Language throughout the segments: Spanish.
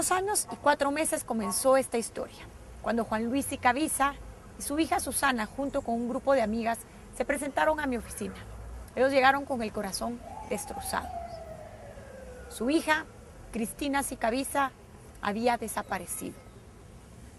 2 años y 4 meses comenzó esta historia, cuando Juan Luis Sicabiza y su hija Susana, junto con un grupo de amigas, se presentaron a mi oficina. Ellos llegaron con el corazón destrozado. Su hija, Cristina Sicabiza, había desaparecido.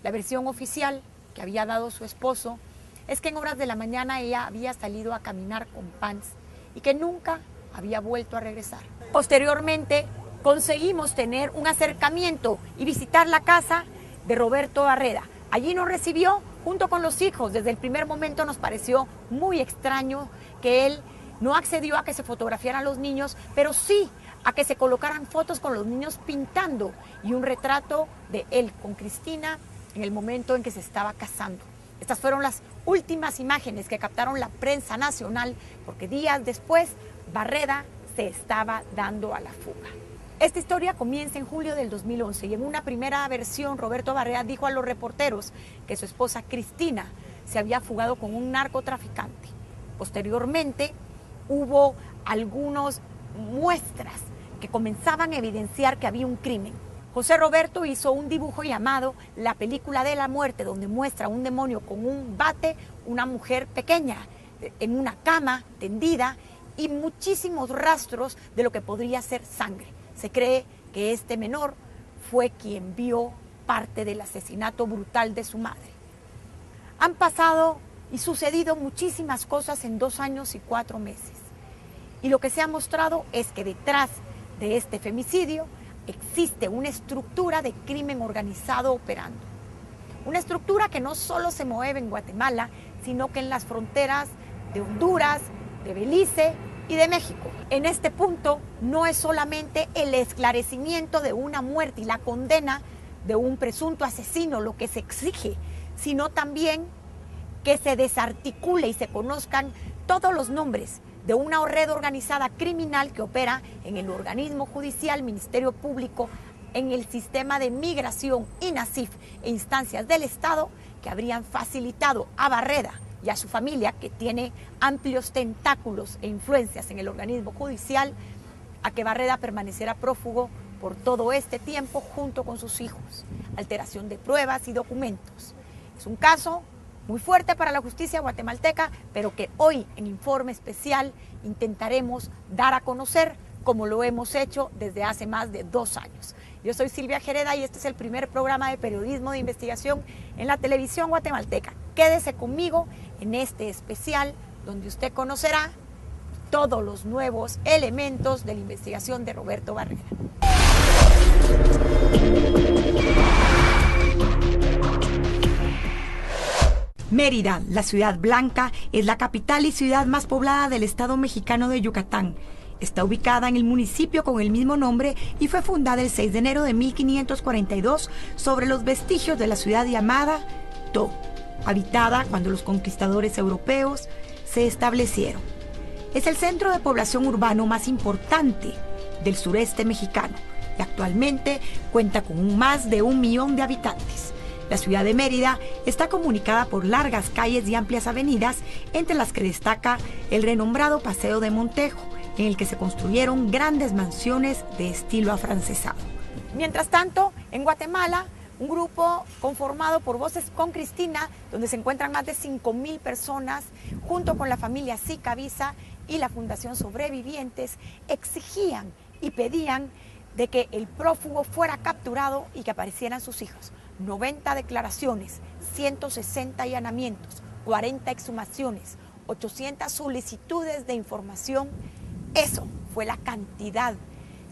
La versión oficial que había dado su esposo es que en horas de la mañana ella había salido a caminar con pants y que nunca había vuelto a regresar. Posteriormente, conseguimos tener un acercamiento y visitar la casa de Roberto Barreda. Allí nos recibió junto con los hijos. Desde el primer momento nos pareció muy extraño que él no accedió a que se fotografiaran los niños, pero sí a que se colocaran fotos con los niños pintando y un retrato de él con Cristina en el momento en que se estaba casando. Estas fueron las últimas imágenes que captaron la prensa nacional, porque días después Barreda se estaba dando a la fuga. Esta historia comienza en julio del 2011 y en una primera versión Roberto Barreda dijo a los reporteros que su esposa Cristina se había fugado con un narcotraficante. Posteriormente hubo algunas muestras que comenzaban a evidenciar que había un crimen. José Roberto hizo un dibujo llamado La película de la muerte, donde muestra a un demonio con un bate, una mujer pequeña en una cama tendida y muchísimos rastros de lo que podría ser sangre. Se cree que este menor fue quien vio parte del asesinato brutal de su madre. Han pasado y sucedido muchísimas cosas en 2 años y 4 meses. Y lo que se ha mostrado es que detrás de este femicidio existe una estructura de crimen organizado operando. Una estructura que no solo se mueve en Guatemala, sino que en las fronteras de Honduras, de Belice y de México. En este punto no es solamente el esclarecimiento de una muerte y la condena de un presunto asesino lo que se exige, sino también que se desarticule y se conozcan todos los nombres de una red organizada criminal que opera en el organismo judicial, Ministerio Público, en el sistema de migración, INASIF e instancias del Estado que habrían facilitado a Barreda y a su familia, que tiene amplios tentáculos e influencias en el organismo judicial, a que Barreda permaneciera prófugo por todo este tiempo junto con sus hijos. Alteración de pruebas y documentos. Es un caso muy fuerte para la justicia guatemalteca, pero que hoy en Informe Especial intentaremos dar a conocer como lo hemos hecho desde hace más de 2 años. Yo soy Silvia Gereda y este es el primer programa de periodismo de investigación en la televisión guatemalteca. Quédese conmigo en este especial donde usted conocerá todos los nuevos elementos de la investigación de Roberto Barreda. Mérida, la ciudad blanca, es la capital y ciudad más poblada del estado mexicano de Yucatán. Está ubicada en el municipio con el mismo nombre y fue fundada el 6 de enero de 1542 sobre los vestigios de la ciudad llamada To, habitada cuando los conquistadores europeos se establecieron. Es el centro de población urbano más importante del sureste mexicano y actualmente cuenta con más de 1 millón de habitantes. La ciudad de Mérida está comunicada por largas calles y amplias avenidas, entre las que destaca el renombrado Paseo de Montejo, en el que se construyeron grandes mansiones de estilo afrancesado. Mientras tanto, en Guatemala, un grupo conformado por Voces con Cristina, donde se encuentran más de 5,000 personas, junto con la familia Sicabiza y la Fundación Sobrevivientes, exigían y pedían de que el prófugo fuera capturado y que aparecieran sus hijos. 90 declaraciones, 160 allanamientos, 40 exhumaciones, 800 solicitudes de información. Eso fue la cantidad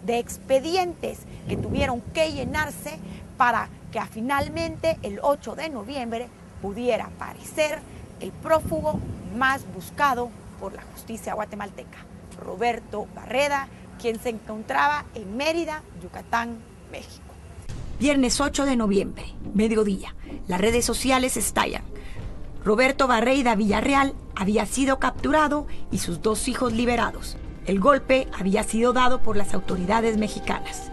de expedientes que tuvieron que llenarse para que finalmente el 8 de noviembre pudiera aparecer el prófugo más buscado por la justicia guatemalteca, Roberto Barreda, quien se encontraba en Mérida, Yucatán, México. Viernes 8 de noviembre, mediodía. Las redes sociales estallan. Roberto Barreda Villarreal había sido capturado y sus 2 hijos liberados. El golpe había sido dado por las autoridades mexicanas.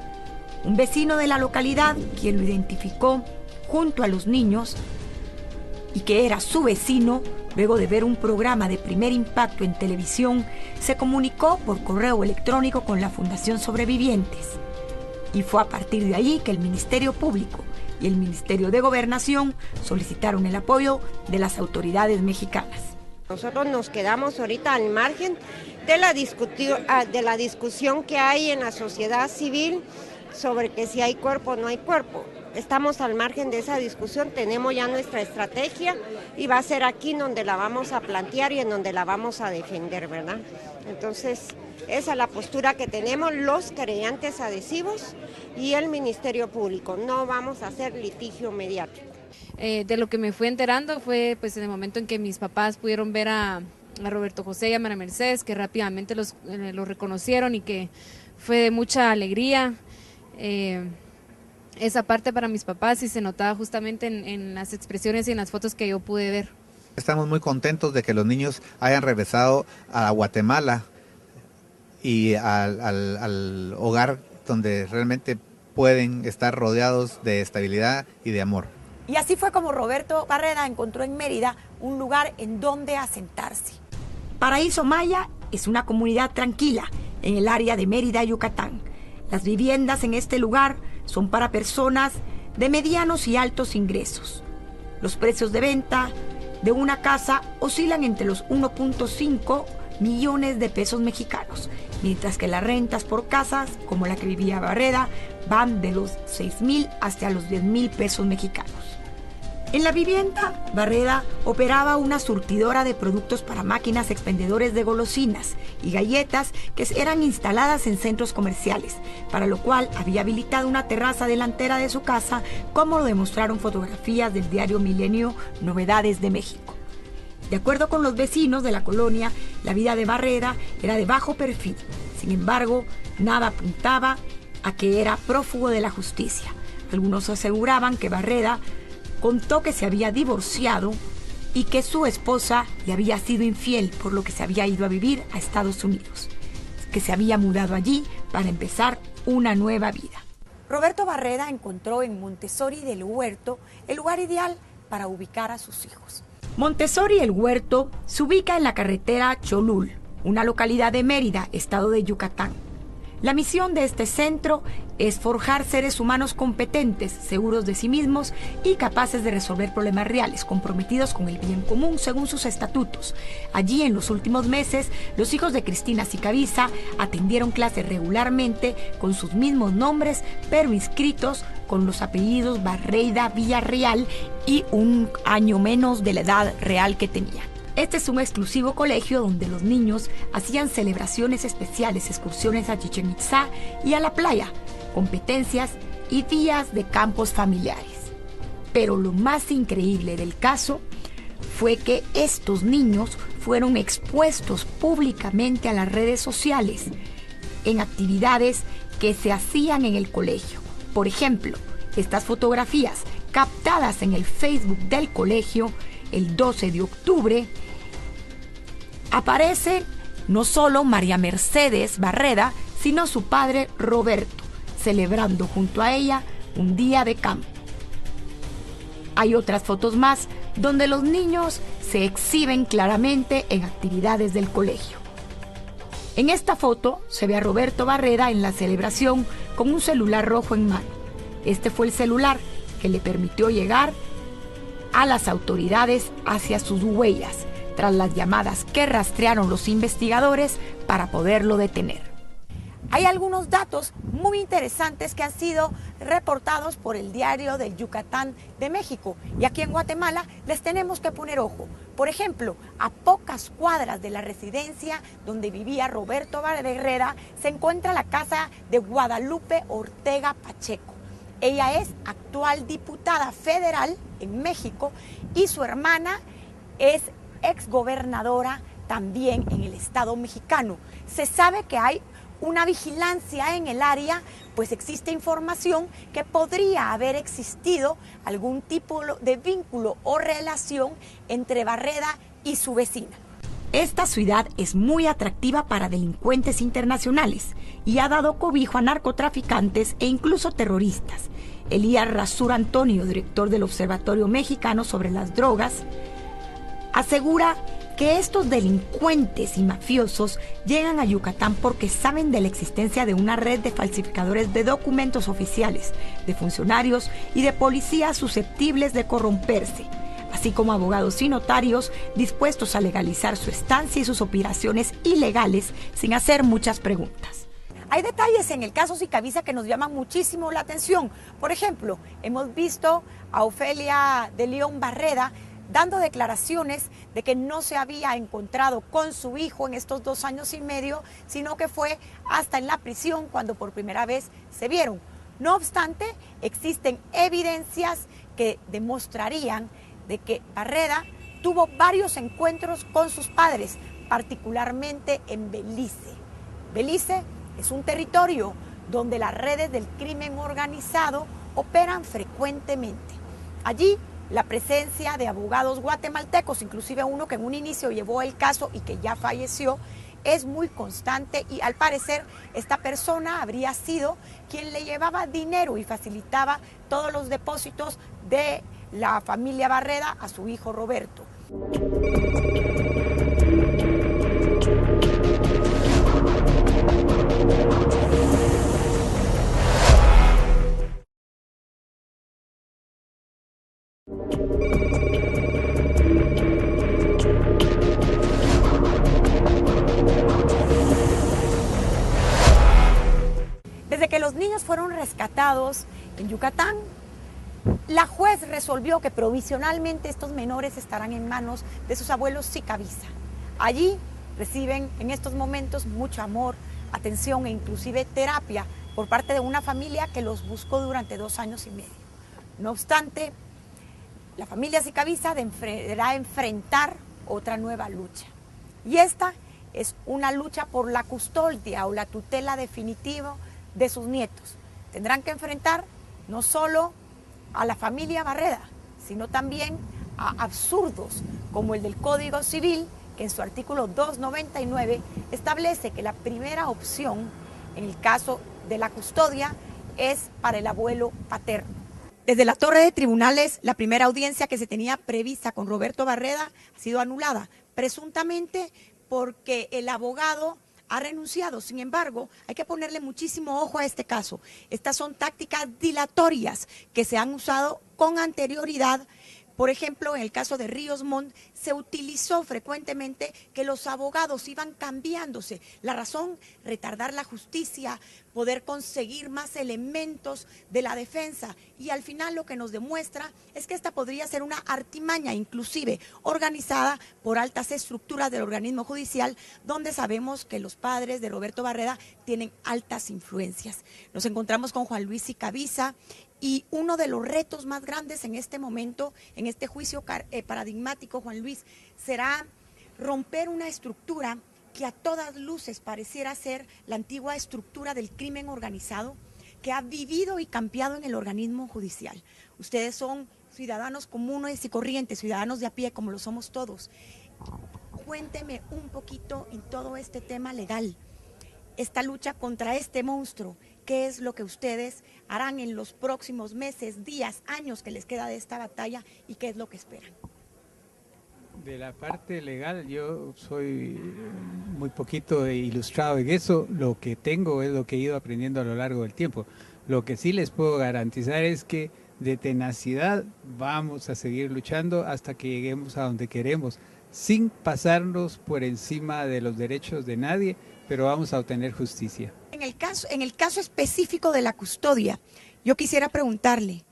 Un vecino de la localidad, quien lo identificó junto a los niños y que era su vecino, luego de ver un programa de Primer Impacto en televisión, se comunicó por correo electrónico con la Fundación Sobrevivientes. y fue a partir de ahí que el Ministerio Público y el Ministerio de Gobernación solicitaron el apoyo de las autoridades mexicanas. Nosotros nos quedamos ahorita al margen de la discusión que hay en la sociedad civil sobre que si hay cuerpo o no hay cuerpo. Estamos al margen de esa discusión, tenemos ya nuestra estrategia y va a ser aquí donde la vamos a plantear y en donde la vamos a defender, ¿verdad? Entonces, esa es la postura que tenemos los querellantes adhesivos y el Ministerio Público. No vamos a hacer litigio mediático. De lo que me fui enterando fue pues en el momento en que mis papás pudieron ver a Roberto José y a María Mercedes, que rápidamente los reconocieron y que fue de mucha alegría. Esa parte para mis papás sí se notaba justamente en las expresiones y en las fotos que yo pude ver. Estamos muy contentos de que los niños hayan regresado a Guatemala y al hogar donde realmente pueden estar rodeados de estabilidad y de amor. Y así fue como Roberto Barreda encontró en Mérida un lugar en donde asentarse. Paraíso Maya es una comunidad tranquila en el área de Mérida, Yucatán. Las viviendas en este lugar son para personas de medianos y altos ingresos. Los precios de venta de una casa oscilan entre los 1.5 millones de pesos mexicanos, mientras que las rentas por casas, como la que vivía Barreda, van de los 6,000 hasta los 10,000 pesos mexicanos. En la vivienda, Barreda operaba una surtidora de productos para máquinas expendedores de golosinas y galletas que eran instaladas en centros comerciales, para lo cual había habilitado una terraza delantera de su casa, como lo demostraron fotografías del diario Milenio Novedades de México. De acuerdo con los vecinos de la colonia, la vida de Barreda era de bajo perfil. Sin embargo, nada apuntaba a que era prófugo de la justicia. Algunos aseguraban que Barreda contó que se había divorciado y que su esposa le había sido infiel, por lo que se había ido a vivir a Estados Unidos, que se había mudado allí para empezar una nueva vida. Roberto Barreda encontró en Montessori del Huerto el lugar ideal para ubicar a sus hijos. Montessori El Huerto se ubica en la carretera Cholul, una localidad de Mérida, estado de Yucatán. La misión de este centro es forjar seres humanos competentes, seguros de sí mismos y capaces de resolver problemas reales, comprometidos con el bien común según sus estatutos. Allí, en los últimos meses, los hijos de Cristina Sicavisa atendieron clases regularmente con sus mismos nombres, pero inscritos con los apellidos Barreda Villarreal y un año menos de la edad real que tenían. Este es un exclusivo colegio donde los niños hacían celebraciones especiales, excursiones a Chichén Itzá y a la playa, competencias y días de campos familiares. Pero lo más increíble del caso fue que estos niños fueron expuestos públicamente a las redes sociales en actividades que se hacían en el colegio. Por ejemplo, estas fotografías captadas en el Facebook del colegio el 12 de octubre, aparece no solo María Mercedes Barreda, sino su padre Roberto, celebrando junto a ella un día de campo. Hay otras fotos más donde los niños se exhiben claramente en actividades del colegio. En esta foto se ve a Roberto Barreda en la celebración con un celular rojo en mano. Este fue el celular que le permitió llegar a las autoridades hacia sus huellas, tras las llamadas que rastrearon los investigadores para poderlo detener. Hay algunos datos muy interesantes que han sido reportados por el Diario del Yucatán de México, y aquí en Guatemala les tenemos que poner ojo. Por ejemplo, a pocas cuadras de la residencia donde vivía Roberto Barreda se encuentra la casa de Guadalupe Ortega Pacheco. Ella es actual diputada federal en México y su hermana es exgobernadora también en el estado mexicano. Se sabe que hay una vigilancia en el área, pues existe información que podría haber existido algún tipo de vínculo o relación entre Barreda y su vecina. Esta ciudad es muy atractiva para delincuentes internacionales y ha dado cobijo a narcotraficantes e incluso terroristas. Elías Rasur Antonio, director del Observatorio Mexicano sobre las Drogas, asegura que estos delincuentes y mafiosos llegan a Yucatán porque saben de la existencia de una red de falsificadores de documentos oficiales, de funcionarios y de policías susceptibles de corromperse, así como abogados y notarios dispuestos a legalizar su estancia y sus operaciones ilegales sin hacer muchas preguntas. Hay detalles en el caso Sicavisa que nos llaman muchísimo la atención. Por ejemplo, hemos visto a Ofelia de León Barreda dando declaraciones de que no se había encontrado con su hijo en estos 2 años y medio, sino que fue hasta en la prisión cuando por primera vez se vieron. No obstante, existen evidencias que demostrarían de que Barreda tuvo varios encuentros con sus padres, particularmente en Belice. Belice es un territorio donde las redes del crimen organizado operan frecuentemente. Allí, la presencia de abogados guatemaltecos, inclusive uno que en un inicio llevó el caso y que ya falleció, es muy constante y al parecer esta persona habría sido quien le llevaba dinero y facilitaba todos los depósitos de la familia Barreda a su hijo Roberto. Desde que los niños fueron rescatados en Yucatán, la juez resolvió que provisionalmente estos menores estarán en manos de sus abuelos Sicavisa. Allí reciben en estos momentos mucho amor, atención e inclusive terapia por parte de una familia que los buscó durante 2 años y medio. No obstante, la familia Sicavisa deberá enfrentar otra nueva lucha. Y esta es una lucha por la custodia o la tutela definitiva de sus nietos. Tendrán que enfrentar no solo a la familia Barreda, sino también a absurdos como el del Código Civil, que en su artículo 299 establece que la primera opción en el caso de la custodia es para el abuelo paterno. Desde la torre de tribunales, la primera audiencia que se tenía prevista con Roberto Barreda ha sido anulada, presuntamente porque el abogado ha renunciado. Sin embargo, hay que ponerle muchísimo ojo a este caso. Estas son tácticas dilatorias que se han usado con anterioridad. Por ejemplo, en el caso de Ríos Montt, se utilizó frecuentemente que los abogados iban cambiándose. La razón, retardar la justicia, poder conseguir más elementos de la defensa. Y al final lo que nos demuestra es que esta podría ser una artimaña, inclusive organizada por altas estructuras del organismo judicial, donde sabemos que los padres de Roberto Barreda tienen altas influencias. Nos encontramos con Juan Luis Sicavisa. Y uno de los retos más grandes en este momento, en este juicio paradigmático, Juan Luis, será romper una estructura que a todas luces pareciera ser la antigua estructura del crimen organizado que ha vivido y campeado en el organismo judicial. Ustedes son ciudadanos comunes y corrientes, ciudadanos de a pie como lo somos todos. Cuénteme un poquito en todo este tema legal, esta lucha contra este monstruo. ¿Qué es lo que ustedes harán en los próximos meses, días, años que les queda de esta batalla y qué es lo que esperan? De la parte legal, yo soy muy poquito ilustrado en eso. Lo que tengo es lo que he ido aprendiendo a lo largo del tiempo. Lo que sí les puedo garantizar es que de tenacidad vamos a seguir luchando hasta que lleguemos a donde queremos, sin pasarnos por encima de los derechos de nadie, pero vamos a obtener justicia. En el caso específico de la custodia, yo quisiera preguntarle,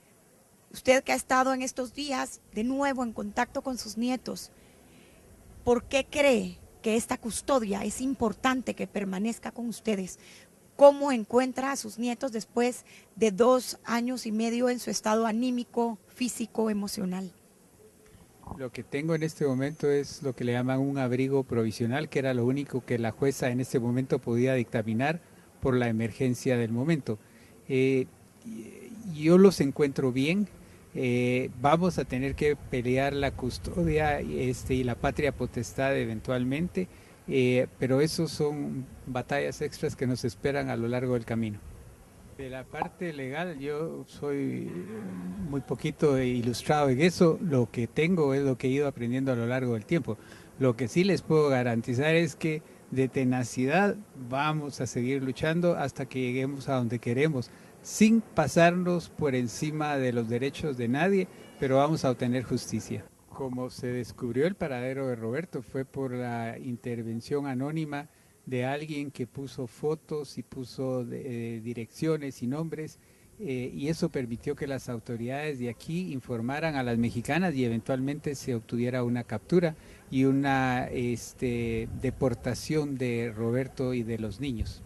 usted que ha estado en estos días de nuevo en contacto con sus nietos, ¿por qué cree que esta custodia es importante que permanezca con ustedes? ¿Cómo encuentra a sus nietos después de 2 años y medio en su estado anímico, físico, emocional? Lo que tengo en este momento es lo que le llaman un abrigo provisional, que era lo único que la jueza en este momento podía dictaminar por la emergencia del momento. Yo los encuentro bien. Vamos a tener que pelear la custodia y la patria potestad eventualmente, pero esos son batallas extras que nos esperan a lo largo del camino. De la parte legal, yo soy muy poquito ilustrado en eso. Lo que tengo es lo que he ido aprendiendo a lo largo del tiempo. Lo que sí les puedo garantizar es que de tenacidad vamos a seguir luchando hasta que lleguemos a donde queremos, sin pasarnos por encima de los derechos de nadie, pero vamos a obtener justicia. Como se descubrió el paradero de Roberto fue por la intervención anónima de alguien que puso fotos y puso direcciones y nombres, y eso permitió que las autoridades de aquí informaran a las mexicanas y eventualmente se obtuviera una captura y una deportación de Roberto y de los niños.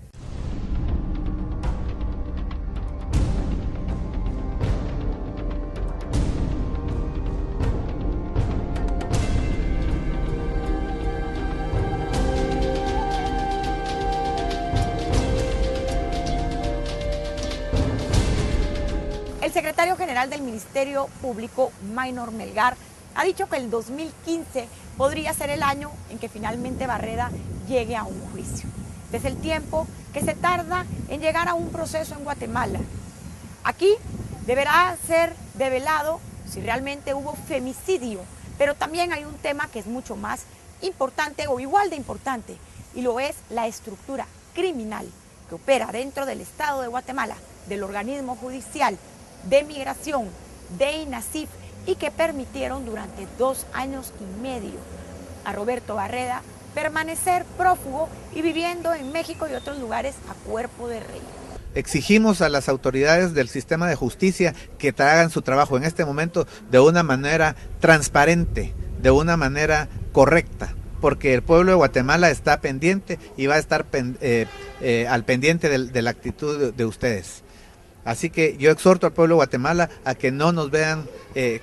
El secretario general del Ministerio Público, Maynor Melgar, ha dicho que el 2015 podría ser el año en que finalmente Barreda llegue a un juicio. Es el tiempo que se tarda en llegar a un proceso en Guatemala. Aquí deberá ser develado si realmente hubo femicidio, pero también hay un tema que es mucho más importante o igual de importante, y lo es la estructura criminal que opera dentro del Estado de Guatemala, del organismo judicial, de migración, de INASIF, y que permitieron durante 2 años y medio a Roberto Barreda permanecer prófugo y viviendo en México y otros lugares a cuerpo de rey. Exigimos a las autoridades del sistema de justicia que hagan su trabajo en este momento de una manera transparente, de una manera correcta, porque el pueblo de Guatemala está pendiente y va a estar al pendiente de la actitud de ustedes. Así que yo exhorto al pueblo de Guatemala a que no nos vean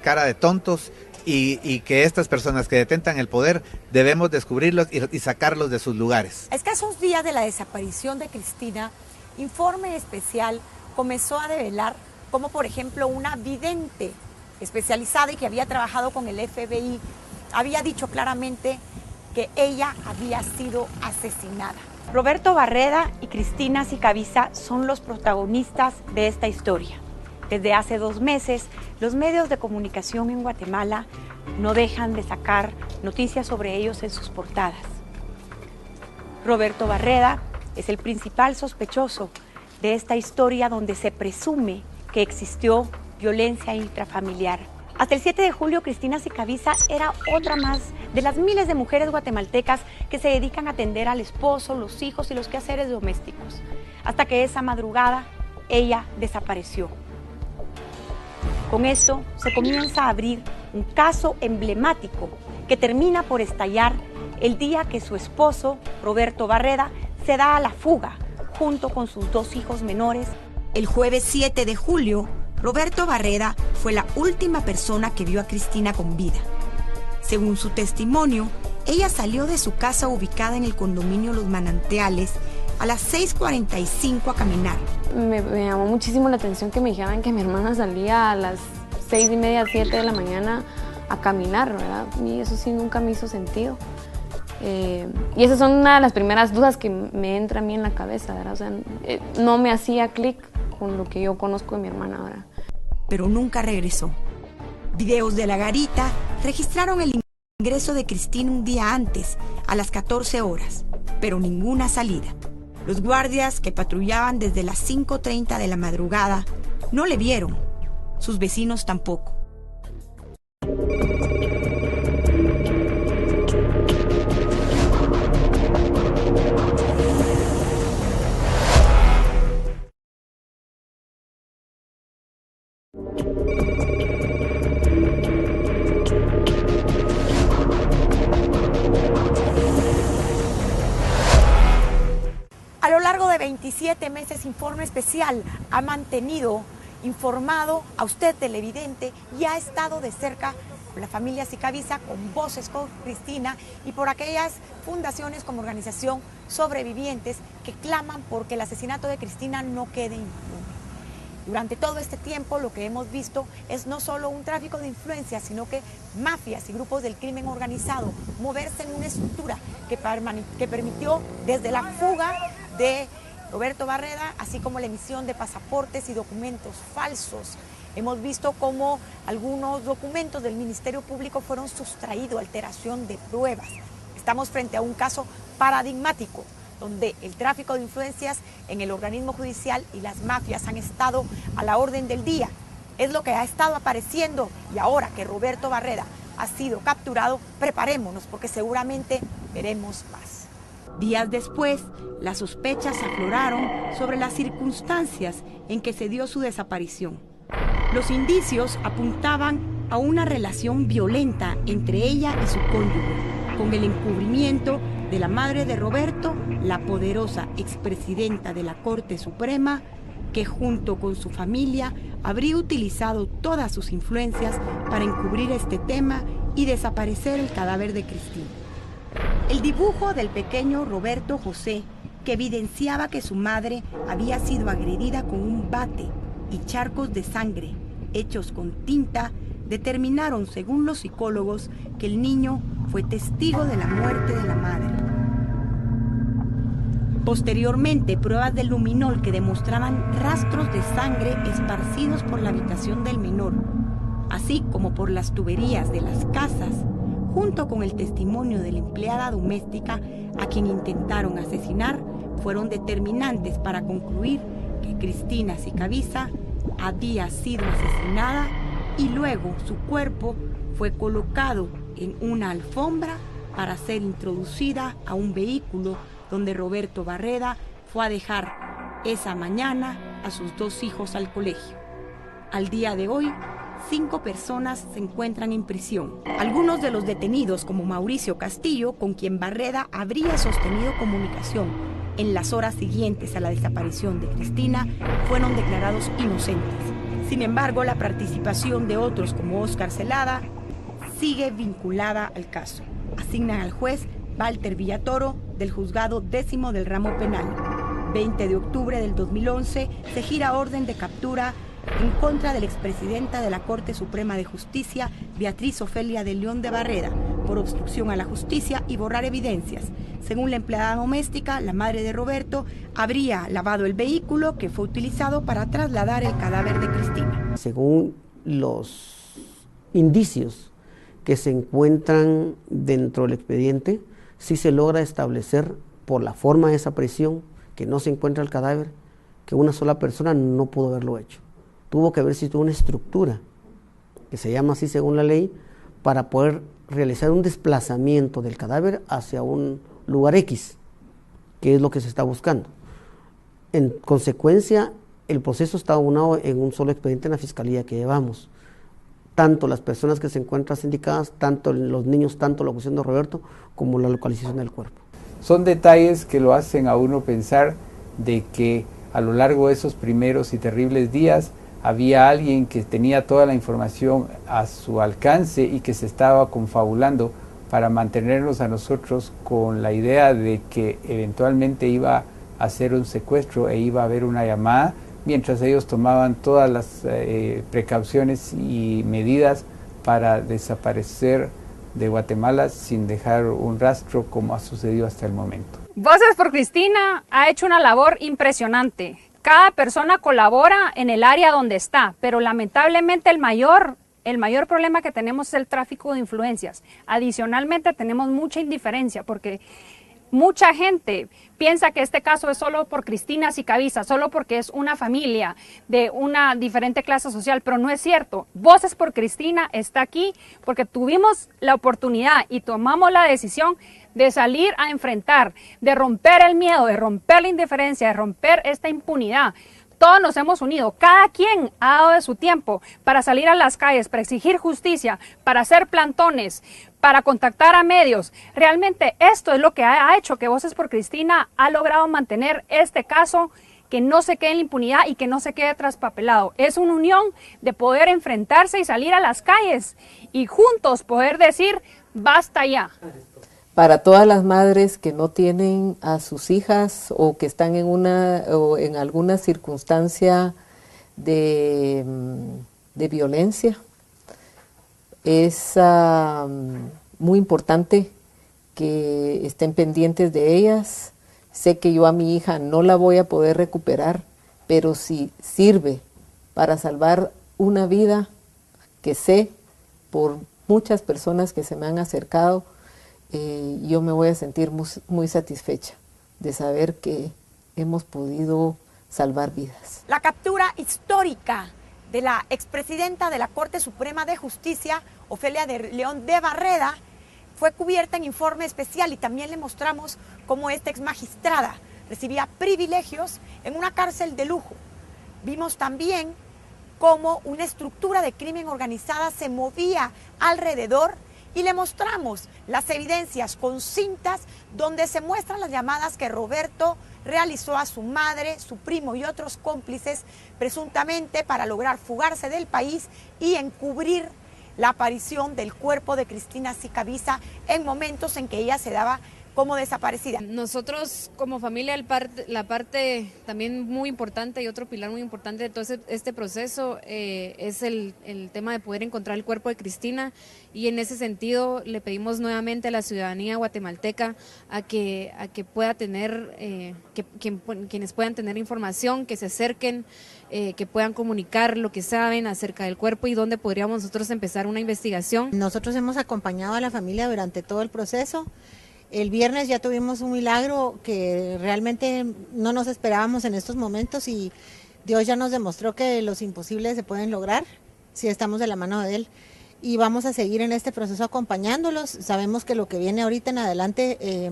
cara de tontos y que estas personas que detentan el poder debemos descubrirlos y sacarlos de sus lugares. A escasos días de la desaparición de Cristina, Informe Especial comenzó a develar como, por ejemplo, una vidente especializada y que había trabajado con el FBI había dicho claramente que ella había sido asesinada. Roberto Barreda y Cristina Sicavisa son los protagonistas de esta historia. Desde hace 2 meses, los medios de comunicación en Guatemala no dejan de sacar noticias sobre ellos en sus portadas. Roberto Barreda es el principal sospechoso de esta historia donde se presume que existió violencia intrafamiliar. Hasta el 7 de julio, Cristina Sicavisa era otra más de las miles de mujeres guatemaltecas que se dedican a atender al esposo, los hijos y los quehaceres domésticos. Hasta que esa madrugada, ella desapareció. Con eso se comienza a abrir un caso emblemático que termina por estallar el día que su esposo, Roberto Barreda, se da a la fuga junto con sus 2 hijos menores. El jueves 7 de julio, Roberto Barreda fue la última persona que vio a Cristina con vida. Según su testimonio, ella salió de su casa ubicada en el condominio Los Manantiales a las 6:45 a caminar. Me llamó muchísimo la atención que me dijeran que mi hermana salía a las 6:30, 7 de la mañana a caminar, ¿verdad? Y eso sí nunca me hizo sentido. Y esas son una de las primeras dudas que me entra a mí en la cabeza, ¿verdad? O sea, no me hacía clic con lo que yo conozco de mi hermana ahora. Pero nunca regresó. Videos de la garita registraron el ingreso de Cristina un día antes, a las 14 horas, pero ninguna salida. Los guardias que patrullaban desde las 5:30 de la madrugada no le vieron, sus vecinos tampoco. A lo largo de 27 meses, Informe Especial ha mantenido informado a usted, televidente, y ha estado de cerca con la familia Sicavisa, con Voces con Cristina y por aquellas fundaciones como Organización Sobrevivientes que claman porque el asesinato de Cristina no quede impune. Durante todo este tiempo lo que hemos visto es no solo un tráfico de influencias, sino que mafias y grupos del crimen organizado moverse en una estructura que permitió desde la fuga de Roberto Barreda, así como la emisión de pasaportes y documentos falsos. Hemos visto cómo algunos documentos del Ministerio Público fueron sustraídos, alteración de pruebas. Estamos frente a un caso paradigmático, donde el tráfico de influencias en el organismo judicial y las mafias han estado a la orden del día. Es lo que ha estado apareciendo, y ahora que Roberto Barreda ha sido capturado, preparémonos porque seguramente veremos más. Días después, las sospechas afloraron sobre las circunstancias en que se dio su desaparición. Los indicios apuntaban a una relación violenta entre ella y su cónyuge, con el encubrimiento de la madre de Roberto, la poderosa expresidenta de la Corte Suprema, que junto con su familia habría utilizado todas sus influencias para encubrir este tema y desaparecer el cadáver de Cristina. El dibujo del pequeño Roberto José, que evidenciaba que su madre había sido agredida con un bate y charcos de sangre hechos con tinta, determinaron, según los psicólogos, que el niño fue testigo de la muerte de la madre. Posteriormente, pruebas del luminol que demostraban rastros de sangre esparcidos por la habitación del menor, así como por las tuberías de las casas, junto con el testimonio de la empleada doméstica a quien intentaron asesinar, fueron determinantes para concluir que Cristina Sicavisa había sido asesinada y luego su cuerpo fue colocado en una alfombra para ser introducida a un vehículo donde Roberto Barreda fue a dejar esa mañana a sus 2 hijos al colegio. Al día de hoy, 5 personas se encuentran en prisión. Algunos de los detenidos, como Mauricio Castillo, con quien Barreda habría sostenido comunicación en las horas siguientes a la desaparición de Cristina, fueron declarados inocentes. Sin embargo, la participación de otros, como Óscar Celada, sigue vinculada al caso. Asignan al juez Walter Villatoro del Juzgado 10º del Ramo Penal. 20 de octubre del 2011 se gira orden de captura en contra de la expresidenta de la Corte Suprema de Justicia, Beatriz Ofelia de León de Barreda, por obstrucción a la justicia y borrar evidencias. Según la empleada doméstica, la madre de Roberto habría lavado el vehículo que fue utilizado para trasladar el cadáver de Cristina. Según los indicios que se encuentran dentro del expediente, sí se logra establecer por la forma de desaparición, que no se encuentra el cadáver, que una sola persona no pudo haberlo hecho. Tuvo que haber sido una estructura, que se llama así según la ley, para poder realizar un desplazamiento del cadáver hacia un lugar X, que es lo que se está buscando. En consecuencia, el proceso está aunado en un solo expediente en la fiscalía que llevamos. Tanto las personas que se encuentran sindicadas, tanto los niños, tanto la cuestión de Roberto, como la localización del cuerpo. Son detalles que lo hacen a uno pensar de que a lo largo de esos primeros y terribles días había alguien que tenía toda la información a su alcance y que se estaba confabulando para mantenernos a nosotros con la idea de que eventualmente iba a hacer un secuestro e iba a haber una llamada, mientras ellos tomaban todas las precauciones y medidas para desaparecer de Guatemala sin dejar un rastro, como ha sucedido hasta el momento. Voces por Cristina ha hecho una labor impresionante. Cada persona colabora en el área donde está, pero lamentablemente el mayor problema que tenemos es el tráfico de influencias. Adicionalmente tenemos mucha indiferencia porque mucha gente piensa que este caso es solo por Cristina Sicavisa, solo porque es una familia de una diferente clase social, pero no es cierto. Voces por Cristina está aquí porque tuvimos la oportunidad y tomamos la decisión de salir a enfrentar, de romper el miedo, de romper la indiferencia, de romper esta impunidad. Todos nos hemos unido, cada quien ha dado de su tiempo para salir a las calles, para exigir justicia, para hacer plantones, para contactar a medios. Realmente esto es lo que ha hecho que Voces por Cristina ha logrado mantener este caso, que no se quede en la impunidad y que no se quede traspapelado. Es una unión de poder enfrentarse y salir a las calles y juntos poder decir basta ya. Para todas las madres que no tienen a sus hijas o que están en alguna circunstancia de violencia, es muy importante que estén pendientes de ellas. Sé que yo a mi hija no la voy a poder recuperar, pero si sirve para salvar una vida, que sé por muchas personas que se me han acercado, yo me voy a sentir muy satisfecha de saber que hemos podido salvar vidas. La captura histórica de la expresidenta de la Corte Suprema de Justicia, Ofelia de León de Barreda, fue cubierta en informe especial y también le mostramos cómo esta exmagistrada recibía privilegios en una cárcel de lujo. Vimos también cómo una estructura de crimen organizada se movía alrededor y le mostramos las evidencias con cintas donde se muestran las llamadas que Roberto realizó a su madre, su primo y otros cómplices presuntamente para lograr fugarse del país y encubrir la aparición del cuerpo de Cristina Sicavisa en momentos en que ella se daba como desaparecida. Nosotros como familia, la parte también muy importante y otro pilar muy importante de todo este proceso es el tema de poder encontrar el cuerpo de Cristina, y en ese sentido le pedimos nuevamente a la ciudadanía guatemalteca a que pueda tener, quienes puedan tener información, que se acerquen, que puedan comunicar lo que saben acerca del cuerpo y dónde podríamos nosotros empezar una investigación. Nosotros hemos acompañado a la familia durante todo el proceso. El viernes ya tuvimos un milagro que realmente no nos esperábamos en estos momentos, y Dios ya nos demostró que los imposibles se pueden lograr si estamos de la mano de Él. Y vamos a seguir en este proceso acompañándolos. Sabemos que lo que viene ahorita en adelante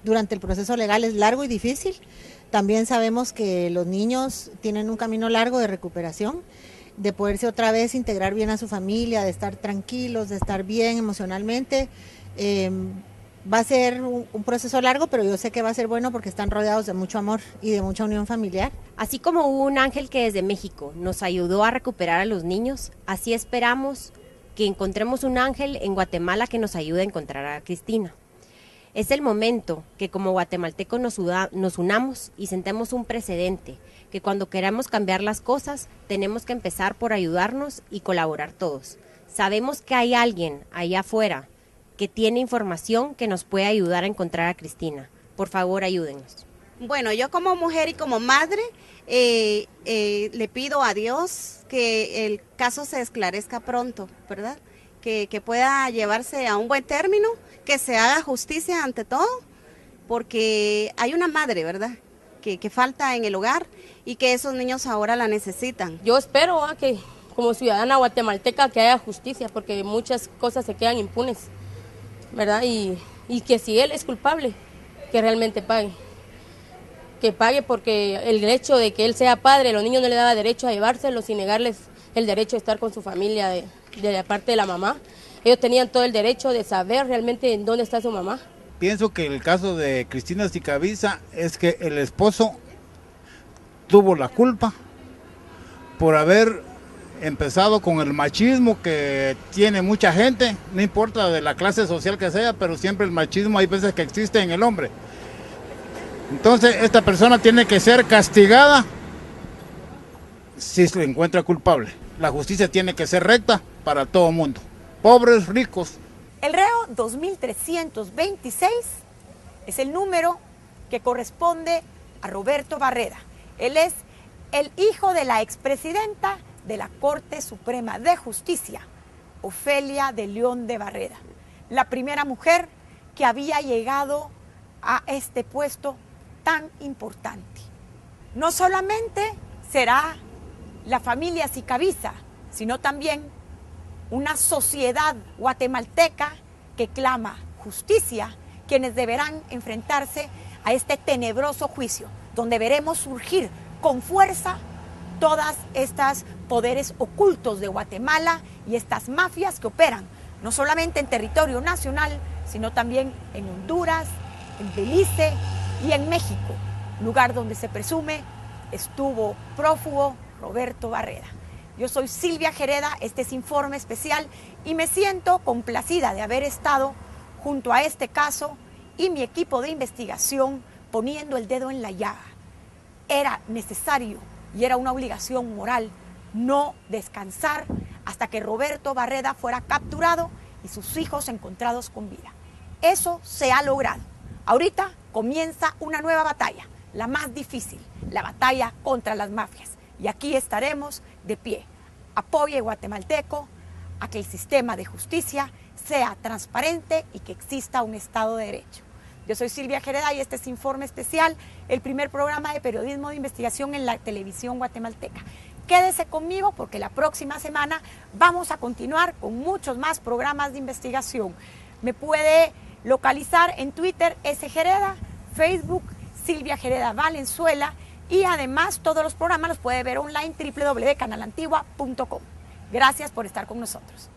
durante el proceso legal es largo y difícil. También sabemos que los niños tienen un camino largo de recuperación, de poderse otra vez integrar bien a su familia, de estar tranquilos, de estar bien emocionalmente. Va a ser un proceso largo, pero yo sé que va a ser bueno porque están rodeados de mucho amor y de mucha unión familiar. Así como hubo un ángel que desde México nos ayudó a recuperar a los niños, así esperamos que encontremos un ángel en Guatemala que nos ayude a encontrar a Cristina. Es el momento que como guatemaltecos nos unamos y sentemos un precedente, que cuando queramos cambiar las cosas tenemos que empezar por ayudarnos y colaborar todos. Sabemos que hay alguien allá afuera que tiene información que nos puede ayudar a encontrar a Cristina. Por favor, ayúdennos. Bueno, yo como mujer y como madre le pido a Dios que el caso se esclarezca pronto, ¿verdad? Que pueda llevarse a un buen término, que se haga justicia ante todo, porque hay una madre, ¿verdad?, que falta en el hogar y que esos niños ahora la necesitan. Yo espero que como ciudadana guatemalteca que haya justicia, porque muchas cosas se quedan impunes, ¿verdad? Y que si él es culpable, que realmente pague. Que pague, porque el hecho de que él sea padre, los niños no le daba derecho a llevárselos y negarles el derecho de estar con su familia de la parte de la mamá. Ellos tenían todo el derecho de saber realmente en dónde está su mamá. Pienso que el caso de Cristina Sicavisa es que el esposo tuvo la culpa por haber empezado con el machismo que tiene mucha gente, no importa de la clase social que sea, pero siempre el machismo hay veces que existe en el hombre. Entonces esta persona tiene que ser castigada si se encuentra culpable. La justicia tiene que ser recta para todo el mundo, pobres, ricos. El reo 2326 es el número que corresponde a Roberto Barreda. Él es el hijo de la expresidenta de la Corte Suprema de Justicia, Ofelia de León de Barreda, la primera mujer que había llegado a este puesto tan importante. No solamente será la familia Sicavisa, sino también una sociedad guatemalteca que clama justicia, quienes deberán enfrentarse a este tenebroso juicio, donde veremos surgir con fuerza todas estas poderes ocultos de Guatemala y estas mafias que operan no solamente en territorio nacional, sino también en Honduras, en Belice y en México, lugar donde se presume estuvo prófugo Roberto Barreda. Yo soy Silvia Jereda, este es Informe Especial y me siento complacida de haber estado junto a este caso y mi equipo de investigación poniendo el dedo en la llaga. Era necesario y era una obligación moral no descansar hasta que Roberto Barreda fuera capturado y sus hijos encontrados con vida. Eso se ha logrado. Ahorita comienza una nueva batalla, la más difícil, la batalla contra las mafias. Y aquí estaremos de pie. Apoye guatemalteco a que el sistema de justicia sea transparente y que exista un Estado de Derecho. Yo soy Silvia Jereda y este es Informe Especial, el primer programa de periodismo de investigación en la televisión guatemalteca. Quédese conmigo porque la próxima semana vamos a continuar con muchos más programas de investigación. Me puede localizar en Twitter sjereda, Facebook Silvia Jereda Valenzuela y además todos los programas los puede ver online www.canalantigua.com. Gracias por estar con nosotros.